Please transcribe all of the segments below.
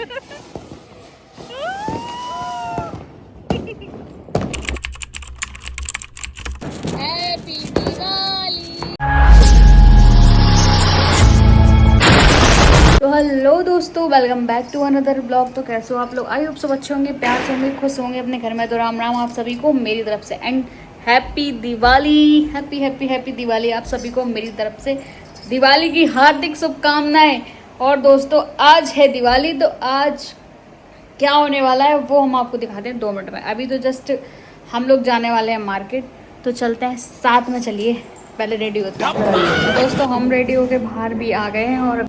तो हेलो दोस्तों, welcome back to another blog. तो कैसे हो आप लोग? आई होप सब अच्छे होंगे, प्यार से होंगे, खुश होंगे अपने घर में। तो राम राम आप सभी को मेरी तरफ से and happy Diwali. Happy happy happy Diwali आप सभी को मेरी तरफ से। दिवाली की हार्दिक शुभकामनाएं। और दोस्तों आज है दिवाली, तो आज क्या होने वाला है वो हम आपको दिखाते हैं 2 मिनट में। अभी तो जस्ट हम लोग जाने वाले हैं मार्केट, तो चलते हैं साथ में। चलिए पहले रेडी होते हैं। तो दोस्तों हम रेडी होके बाहर भी आ गए हैं और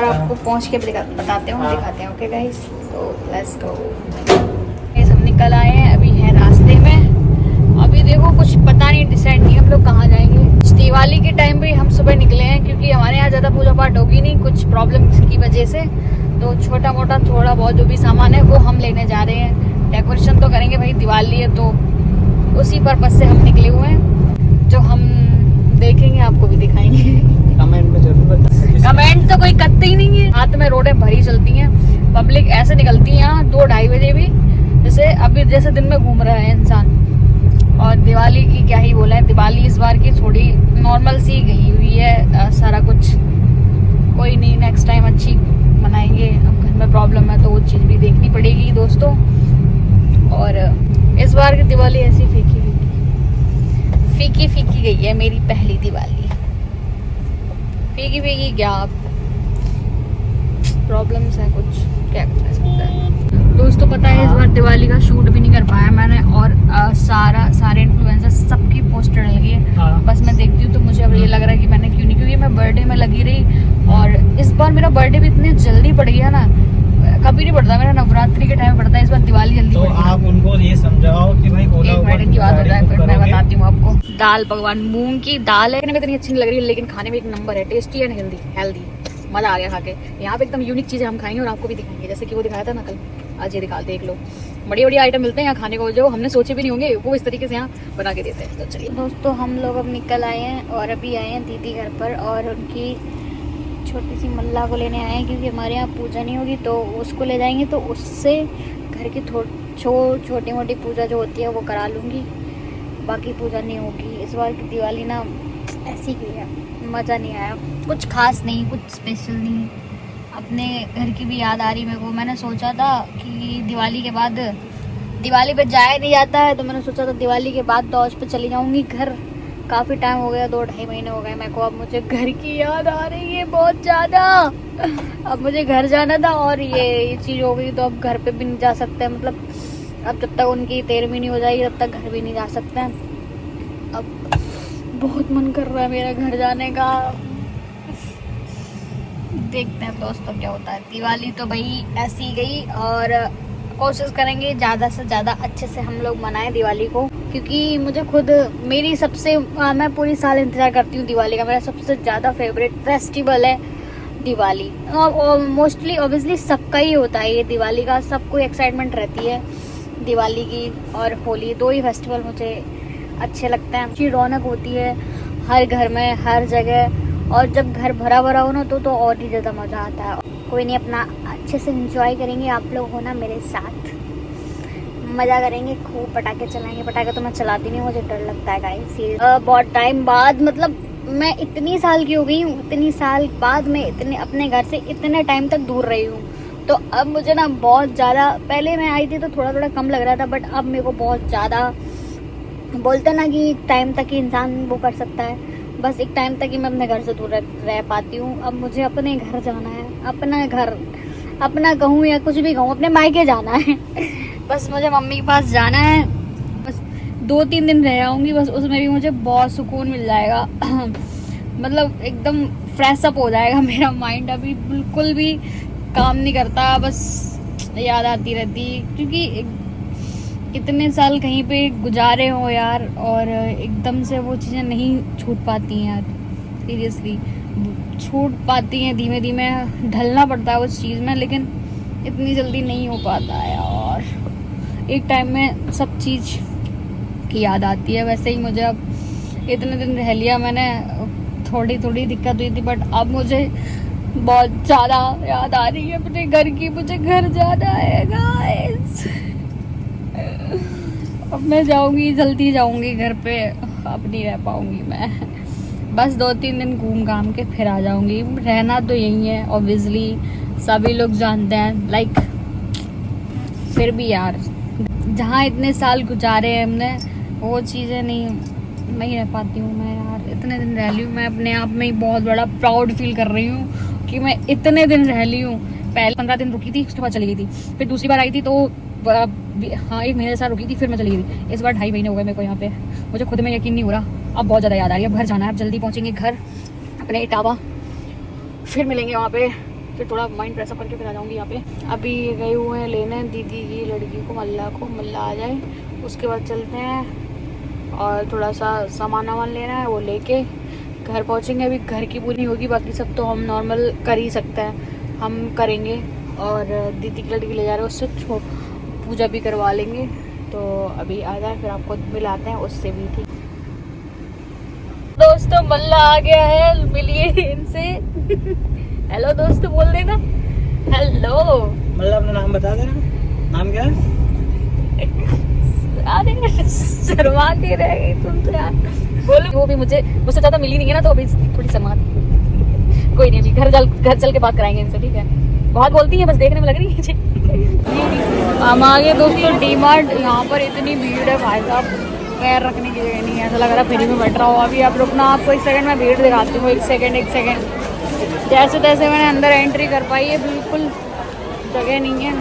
आपको पहुंच के बताते हैं, दिखाते हैं। ओके गाइस, तो लेट्स गो। हम निकल आए हैं, अभी हैं रास्ते में। अभी देखो कुछ पता नहीं, डिसाइड नहीं हम लोग कहाँ जाएंगे। दिवाली के टाइम पे हम सुबह निकले हैं क्योंकि हमारे यहाँ ज़्यादा पूजा पाठ होगी नहीं, कुछ प्रॉब्लम की वजह से। तो छोटा मोटा थोड़ा बहुत जो भी सामान है वो हम लेने जा रहे हैं। डेकोरेशन तो करेंगे भाई, दिवाली है तो उसी पर्पज से हम निकले हुए हैं। जो हम देखेंगे आपको भी दिखाएंगे। कमेंट में जरूर बताइए। कमेंट तो कोई करते ही नहीं है। रात में रोडें भरी चलती हैं, पब्लिक ऐसे निकलती है यहाँ 2-2:30 बजे भी, जैसे दिन में घूम रहा है इंसान। और दिवाली की क्या ही बोला है, दिवाली इस बार की थोड़ी नॉर्मल सी गई हुई है सारा कुछ। कोई नहीं, नेक्स्ट टाइम अच्छी मनाएंगे। अब घर में प्रॉब्लम है तो वो चीज़ भी देखनी पड़ेगी दोस्तों। और इस बार की दिवाली ऐसी फीकी गई है। मेरी पहली दिवाली फीकी क्या, प्रॉब्लम्स है कुछ, क्या कर सकता है दोस्तों। पता है इस बार दिवाली का शूट भी नहीं कर पाया मैंने, और सारे इन्फ्लुएंसर सबकी पोस्टर लगी है। बस मैं देखती हूँ तो मुझे अब ये लग रहा है कि मैंने क्यों नहीं, क्योंकि मैं बर्थडे में लगी रही। और इस बार मेरा बर्थडे भी इतनी जल्दी पड़ गया ना, कभी नहीं पड़ता मेरा, नवरात्रि के टाइम पड़ता है, इस बार दिवाली जल्दी तो आप उनको ये समझाओ कि भाई बोला एक मिनट की बात हो जाए, फिर मैं बताती हूँ आपको। दाल पकवान, मूंग की दाल है, इतनी अच्छी नहीं लग रही है लेकिन खाने में एक नंबर है, टेस्टी एंड हेल्दी। मजा आ गया खा के। यहाँ पे एकदम यूनिक चीजें हम खाएंगे और आपको भी दिखाएंगे, जैसे कि वो दिखाया था ना कल, आज ये दिखा देख लो। बड़ी बड़ी आइटम मिलते हैं यहाँ खाने को, जो हमने सोचे भी नहीं होंगे, वो इस तरीके से यहाँ बना के देते हैं। तो चलिए दोस्तों, हम लोग अब निकल आए हैं और अभी आए हैं दीदी घर पर, और उनकी छोटी सी मल्ला को लेने आए हैं क्योंकि हमारे यहाँ पूजा नहीं होगी, तो उसको ले जाएंगे। तो उससे घर की छोटी मोटी पूजा जो होती है वो करा लूँगी, बाकी पूजा नहीं होगी। इस बार की दिवाली ना ऐसी की है, मज़ा नहीं आया, कुछ खास नहीं, कुछ स्पेशल नहीं। अपने घर की भी याद आ रही मेरे को। मैंने सोचा था कि दिवाली के बाद, दिवाली पे जाया नहीं जाता है, तो मैंने सोचा था दिवाली के बाद दौज पे चली जाऊँगी घर। काफ़ी टाइम हो गया, 2-2.5 महीने हो गए मेरे को। अब मुझे घर की याद आ रही है बहुत ज़्यादा। अब मुझे घर जाना था और ये चीज़ हो गई, तो अब घर पे भी नहीं जा सकते। मतलब अब जब तक उनकी 13वीं नहीं हो जाएगी तब तक घर भी नहीं जा सकते हैं। अब बहुत मन कर रहा है मेरा घर जाने का। देखते हैं दोस्तों क्या होता है। दिवाली तो भाई ऐसी गई, और कोशिश करेंगे ज़्यादा से ज़्यादा अच्छे से हम लोग मनाएं दिवाली को, क्योंकि मुझे खुद मेरी सबसे मैं पूरी साल इंतज़ार करती हूँ दिवाली का। मेरा सबसे ज़्यादा फेवरेट फेस्टिवल है दिवाली। और मोस्टली ऑब्वियसली सबका ही होता है ये दिवाली का, सबको एक्साइटमेंट रहती है दिवाली की। और होली, 2 ही फेस्टिवल मुझे अच्छे लगते हैं। अच्छी रौनक होती है हर घर में, हर जगह। और जब घर भरा भरा हो ना तो और ही ज़्यादा मज़ा आता है। कोई नहीं, अपना अच्छे से एंजॉय करेंगे। आप लोग हो ना मेरे साथ, मज़ा करेंगे, खूब पटाखे चलाएंगे। पटाखे तो मैं चलाती नहीं, मुझे डर लगता है गाइस। बहुत टाइम बाद, मतलब मैं इतनी साल की हो गई हूँ, इतनी साल बाद मैं अपने घर से इतने टाइम तक दूर रही हूँ। तो अब मुझे ना बहुत ज़्यादा, पहले मैं आई थी तो थोड़ा थोड़ा कम लग रहा था, बट अब मेरे को बहुत ज़्यादा, बोलते ना कि एक टाइम तक ही इंसान वो कर सकता है, बस एक टाइम तक ही मैं अपने घर से दूर रह पाती हूँ। अब मुझे अपने घर जाना है, अपना घर, अपना कहूँ या कुछ भी कहूँ, अपने मायके जाना है। बस मुझे मम्मी के पास जाना है, बस 2-3 दिन रह आऊँगी, बस उसमें भी मुझे बहुत सुकून मिल जाएगा। मतलब एकदम फ्रेश अप हो जाएगा मेरा माइंड। अभी बिल्कुल भी काम नहीं करता, बस याद आती रहती, क्योंकि इतने साल कहीं पे गुजारे हो यार, और एकदम से वो चीज़ें नहीं छूट पाती हैं यार। सीरियसली छूट पाती हैं, धीमे धीमे ढलना पड़ता है उस चीज़ में, लेकिन इतनी जल्दी नहीं हो पाता है। और एक टाइम में सब चीज़ की याद आती है। वैसे ही मुझे अब इतने दिन रह लिया मैंने, थोड़ी थोड़ी दिक्कत हुई थी, बट अब मुझे बहुत ज्यादा याद आ रही है अपने घर की, मुझे घर जाना है गाइस। अब मैं जाऊंगी, जल्दी जाऊंगी घर पे, अब नहीं रह पाऊंगी मैं। बस 2-3 दिन घूम घाम के फिर आ जाऊंगी। रहना तो यही है ऑब्वियसली, सभी लोग जानते हैं, लाइक फिर भी यार जहाँ इतने साल गुजारे हैं हमने, वो चीज़ें नहीं रह पाती हूँ मैं यार। इतने दिन रह ली हूँ, मैं अपने आप में ही बहुत बड़ा प्राउड फील कर रही हूँ कि मैं इतने दिन रह ली हूँ। पहले 15 दिन रुकी थी, उसके बाद चली गई थी। फिर दूसरी बार आई थी तो हाँ 1 महीने से रुकी थी, फिर मैं चली गई थी। इस बार 2.5 महीने हो गए मेरे को यहाँ पे। मुझे खुद में यकीन नहीं हो रहा, अब बहुत ज़्यादा याद आ रही है। अब घर जाना है, अब जल्दी पहुँचेंगे घर अपने इटावा, फिर मिलेंगे वहाँ पे, फिर थोड़ा माइंड फ्रेश अप करके फिर आ जाऊँगी यहाँ पे। अभी गए हुए हैं लेने दीदी की लड़की को, मल्ला आ जाए उसके बाद चलते हैं। और थोड़ा सा सामान वामान लेना है, वो लेके घर पहुँचेंगे। अभी घर की पूरी होगी, बाकी सब तो हम नॉर्मल कर ही सकते हैं, हम करेंगे। और दीदी की लड़की ले जा रहे हैं, उससे पूजा भी करवा लेंगे। तो अभी आ जाए, फिर आपको मिलाते हैं उससे भी। ठीक दोस्तों, मल्ला आ गया है, मिलिए इनसे। हेलो दोस्तों बोल देना हेलो। मतलब अपना नाम बता देना, नाम क्या है? अरे शर्मा के रह गई तुम तो यार। बोलो, वो भी मुझसे ज्यादा मिली नहीं है ना, तो अभी थोड़ी शर्मा। कोई नहीं, अभी घर चल के बात कराएंगे इनसे, ठीक है? बहुत बोलती है, बस देखने में लग रही है। हम आ गए दोस्तों डी-मार्ट। यहाँ पर इतनी भीड़ है भाई साहब, पैर रखने की जगह नहीं है, ऐसा लग रहा है फ्री में बैठ रहा हूँ। अभी आप रुकना, आपको 1 सेकंड में भीड़ दिखाती हूँ। 1 सेकंड जैसे तैसे मैंने अंदर एंट्री कर पाई है, बिल्कुल जगह नहीं है।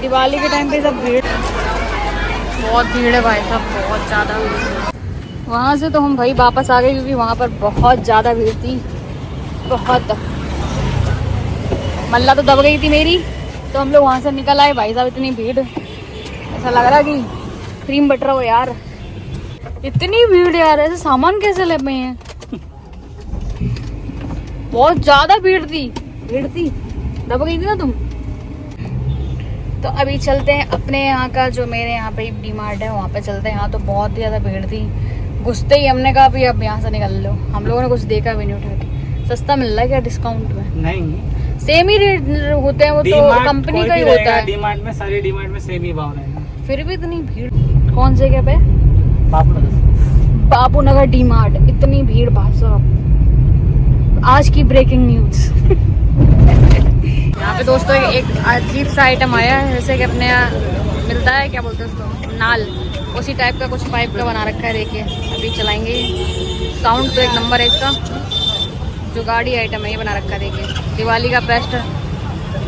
दिवाली के टाइम पे सब भीड़, बहुत भीड़ है भाई साहब, बहुत ज़्यादा। वहाँ से तो हम भाई वापस आ गए, क्योंकि वहाँ पर बहुत ज़्यादा भीड़ थी, बहुत। मल्ला तो दब गई थी मेरी, तो हम लोग वहाँ से निकल आए। भाई साहब इतनी भीड़, ऐसा लग रहा कि क्रीम बट रहा हो यार, इतनी भीड़ यार। ऐसे सामान कैसे ले पाए हैं, बहुत ज्यादा भीड़ थी, दब गई थी ना तुम। तो अभी चलते हैं अपने यहाँ का, जो मेरे यहाँ पे डी-मार्ट है, वहाँ पे चलते हैं। यहाँ तो बहुत ही ज़्यादा भीड़ थी, घुसते ही हमने कहा भी अब यहाँ से निकल लो। हम लोगों ने कुछ देखा भी नहीं उठा के। सस्ता मिल रहा है क्या डिस्काउंट में? नहीं, सेम ही रेट होते हैं, वो तो कंपनी का ही होता है। डी-मार्ट में, सारी डी-मार्ट में सेम ही भाव रहेगा। फिर भी इतनी भीड़, कौन से क्या पे? बापू नगर डी-मार्ट, इतनी भीड़ भाई साहब। आज की ब्रेकिंग न्यूज। यहाँ पे दोस्तों एक अजीब सा आइटम आया है, जैसे कि अपने यहाँ मिलता है, क्या बोलते हैं उसको, नाल, उसी टाइप का कुछ पाइप का बना रखा है। देखिए अभी चलाएंगे, साउंड तो एक नंबर है इसका। जो गाड़ी आइटम है ये बना रखा है, देखिए दिवाली का बेस्ट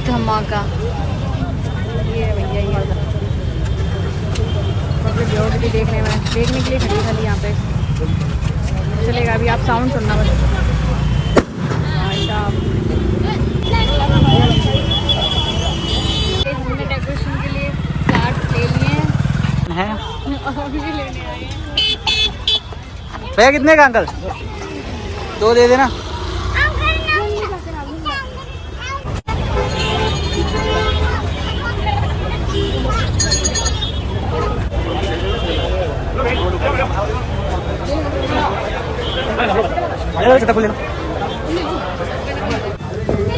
धमाका। ये है भैया, ये भी देखने के लिए खड़ी खाली यहाँ पे चलेगा। अभी आप साउंड सुनना बस। हमने डेकोरेशन के लिए फ्लावर्स ले लिए हैं, अभी भी लेने आए हैं। भैया कितने का अंकल? 2 दे देना।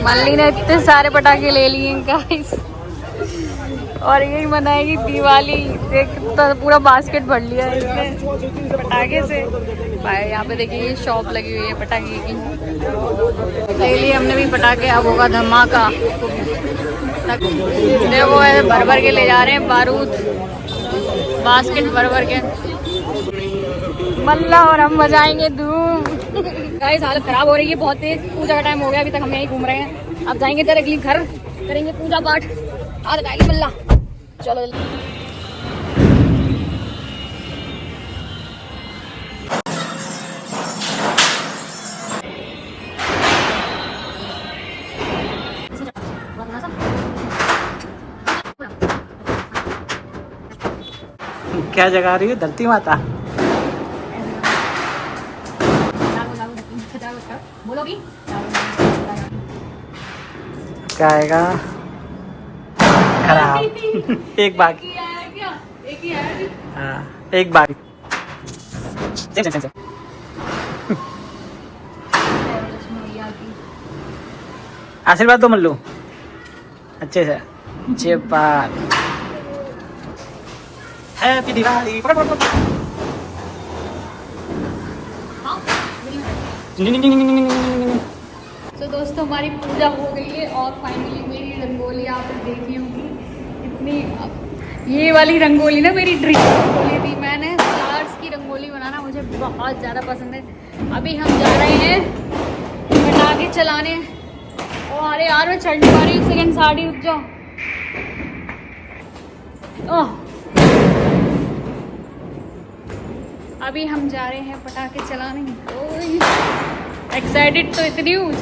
मल्ली ने इतने सारे पटाखे ले लिए गाइस, और यही मनाएगी दिवाली। देख तो पूरा बास्केट भर लिया है इसने पटाखे से। भाई यहाँ पे देखिए ये शॉप लगी हुई है पटाखे की, ले लिए हमने भी पटाखे। अब होगा धमाका। देखो भर भर के ले जा रहे हैं बारूद, बास्केट भर भर के। मल्ला और हम बजाएंगे धूम। गाइस हालत खराब हो रही है बहुत तेज, पूजा का टाइम हो गया, अभी तक हम यहीं घूम रहे हैं। अब जाएंगे डायरेक्टली घर, करेंगे पूजा पाठ। आ गाइस मल्ला, चलो क्या जगा रही है? धरती माता। बोलोगी क्या आएगा? खराब। एक बाकी। एक ही है। हाँ, एक बारी। आशीर्वाद दो मल्लू अच्छे से। अच्छे बात। हैप्पी दिवाली। तो दोस्तों हमारी पूजा हो गई है और फाइनली मेरी रंगोली आपने देखी होगी। इतनी ये वाली रंगोली ना मेरी ड्रीम रंगोली थी। मैंने स्टार्स की रंगोली बनाना मुझे बहुत ज़्यादा पसंद है। अभी हम जा रहे हैं पटाखे चलाने। और अरे यार मैं चढ़ नहीं पा रही, एक सेकेंड साड़ी रुक जाओ। अभी हम जा रहे हैं पटाखे चलाने। एक्साइटेड तो इतनी हूँ।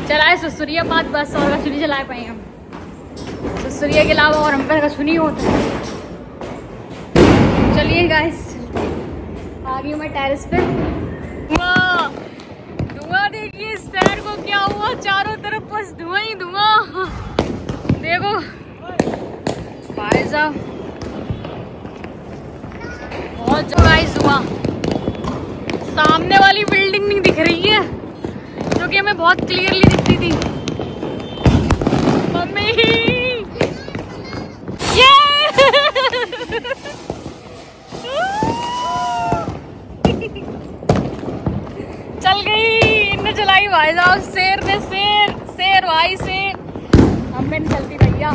चलाए ससुरिया बात बस, और कछु नहीं चला पाए हम। ससुरिया के अलावा और हम पर कछु नहीं होता। चलिए गाइस, आ गई मैं टेरेस पे। धुआं देखिए इस शहर को क्या हुआ, चारों तरफ बस धुआं ही धुआं। देखो भाई साहब बहुत गाइस धुआं। सामने वाली बिल्डिंग नहीं दिख रही है जो कि हमें बहुत क्लियरली दिखती थी। मम्मी ये चल गई, इनने चलाई भाई साहब। शेर ने शेर भाई शेर। हम नहीं चलती भैया।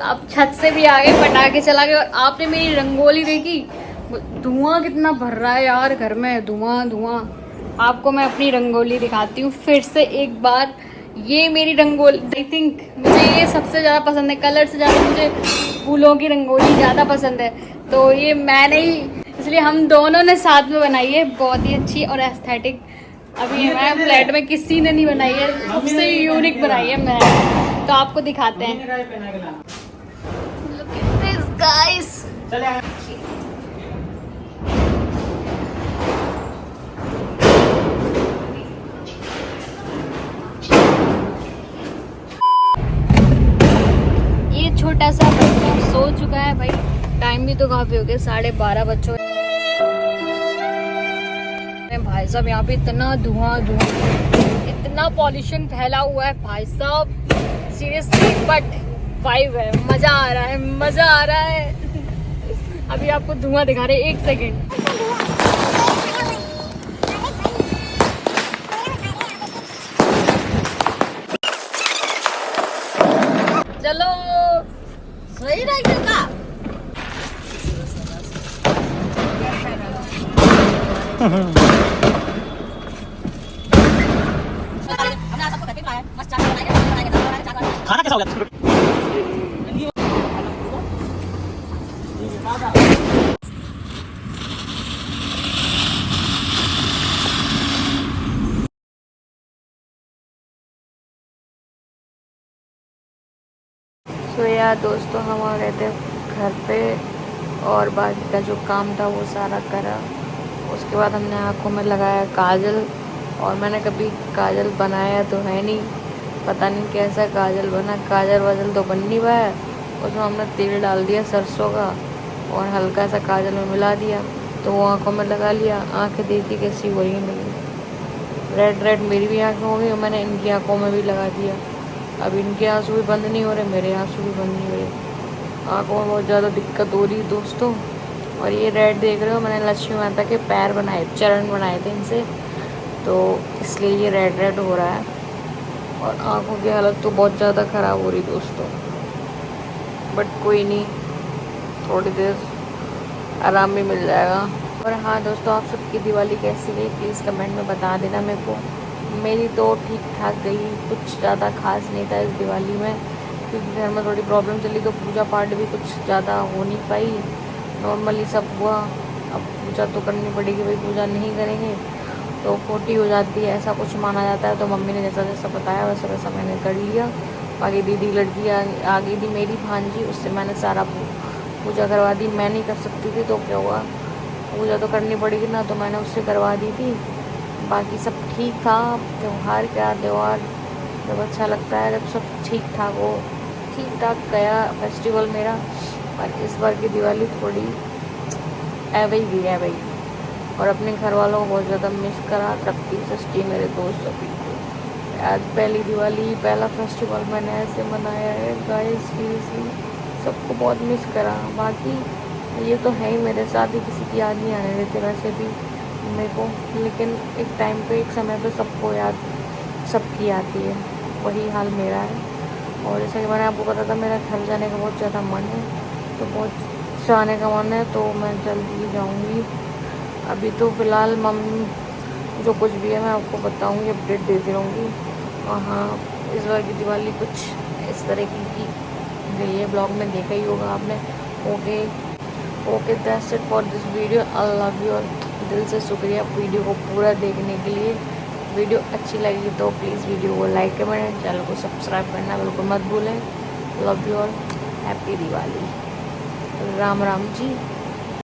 अब छत से भी आ गए, पटाखे चला गए। और आपने मेरी रंगोली देखी, धुआं कितना भर रहा है यार घर में, धुआं धुआं। आपको मैं अपनी रंगोली दिखाती हूँ फिर से एक बार। ये मेरी रंगोली आई थिंक मुझे ये सबसे ज़्यादा पसंद है। कलर से ज़्यादा मुझे फूलों की रंगोली ज़्यादा पसंद है। तो ये मैंने ही, इसलिए हम दोनों ने साथ में बनाई है, बहुत ही अच्छी और एस्थेटिक। अभी हमारे फ्लैट में किसी ने नहीं बनाई है, सबसे यूनिक बनाई है मैं। तो आपको दिखाते हैं। Look at this guys. ये छोटा सा बच्चा सो चुका है भाई। टाइम भी तो काफी हो गया, 12:30 बज चुके। भाई साहब यहाँ पे इतना धुआं इतना पॉल्यूशन फैला हुआ है भाई साहब, सीरियसली। बट वाइब है, मजा आ रहा है। अभी आपको धुआं दिखा रहे, एक सेकेंड। चलो सही रहेगा। खाना कैसा हो गया? तो यार दोस्तों, हम आ गए थे घर पे और बाकी का जो काम था वो सारा करा। उसके बाद हमने आँखों में लगाया काजल। और मैंने कभी काजल बनाया तो है नहीं, पता नहीं कैसा काजल बना। काजल वाजल तो बन नहीं पाया। उसमें हमने तेल डाल दिया सरसों का और हल्का सा काजल में मिला दिया, तो वो आँखों में लगा लिया। आँखें देखी कैसी हो रही हैं मेरी, रेड रेड मेरी भी आँखें हो गई और मैंने इनकी आँखों में भी लगा दिया। अब इनके आंसू भी बंद नहीं हो रहे, मेरे आंसू भी बंद नहीं हो रहे। आँखों में बहुत ज़्यादा दिक्कत हो रही है दोस्तों। और ये रेड देख रहे हो, मैंने लक्ष्मी माता के पैर बनाए, चरण बनाए थे इनसे, तो इसलिए ये रेड रेड हो रहा है। और आँखों की हालत तो बहुत ज़्यादा ख़राब हो रही दोस्तों। बट कोई नहीं, थोड़ी देर आराम भी मिल जाएगा। और हाँ दोस्तों, आप सबकी दिवाली कैसी गई प्लीज़ कमेंट में बता देना मेरे को। मेरी तो ठीक ठाक गई, कुछ ज़्यादा खास नहीं था इस दिवाली में, क्योंकि घर में थोड़ी प्रॉब्लम चली तो पूजा पाठ भी कुछ ज़्यादा हो नहीं पाई। नॉर्मली सब हुआ। अब पूजा तो करनी पड़ेगी भाई, पूजा नहीं करेंगे तो खोटी हो जाती है, ऐसा कुछ माना जाता है। तो मम्मी ने जैसा जैसा बताया वैसा वैसा मैंने कर लिया। बाकी दीदी लड़की आ गई थी मेरी भांजी, उससे मैंने सारा पूजा करवा दी। मैं नहीं कर सकती थी तो क्या हुआ, पूजा तो करनी पड़ेगी ना, तो मैंने उससे करवा दी थी। बाकी सब ठीक था। त्यौहार जब अच्छा लगता है, जब सब ठीक ठाक हो। ठीक ठाक गया फेस्टिवल मेरा। और इस बार की दिवाली थोड़ी ऐवही गई है भाई। और अपने घर वालों को बहुत ज़्यादा मिस करा, तृप्ति, सृष्टि, मेरे दोस्त सभी को। आज पहली दिवाली, पहला फेस्टिवल मैंने ऐसे मनाया है गाइस, सीरियसली सबको बहुत मिस करा। बाकी ये तो है ही, मेरे साथ ही किसी की याद नहीं आने देते वैसे भी मेरे को, लेकिन एक टाइम पे, एक समय पे सबको याद, सबकी आती है। वही हाल मेरा है। और जैसा कि मैंने आपको पता था, मेरा घर जाने का बहुत ज़्यादा मन है, तो बहुत जाने का मन है, तो मैं जल्दी जाऊँगी। अभी तो फ़िलहाल मम्मी जो कुछ भी है मैं आपको बताऊँगी, अपडेट देती रहूँगी। और हाँ, इस बार की दिवाली कुछ इस तरह की गई है, ब्लॉग में देखा ही होगा आपने। Okay that's it for this video. I love you, और दिल से शुक्रिया वीडियो को पूरा देखने के लिए। वीडियो अच्छी लगी तो प्लीज़ वीडियो को लाइक करें, चैनल को सब्सक्राइब करना बिल्कुल मत भूलें। Love you all, happy Diwali, Ram Ram ji.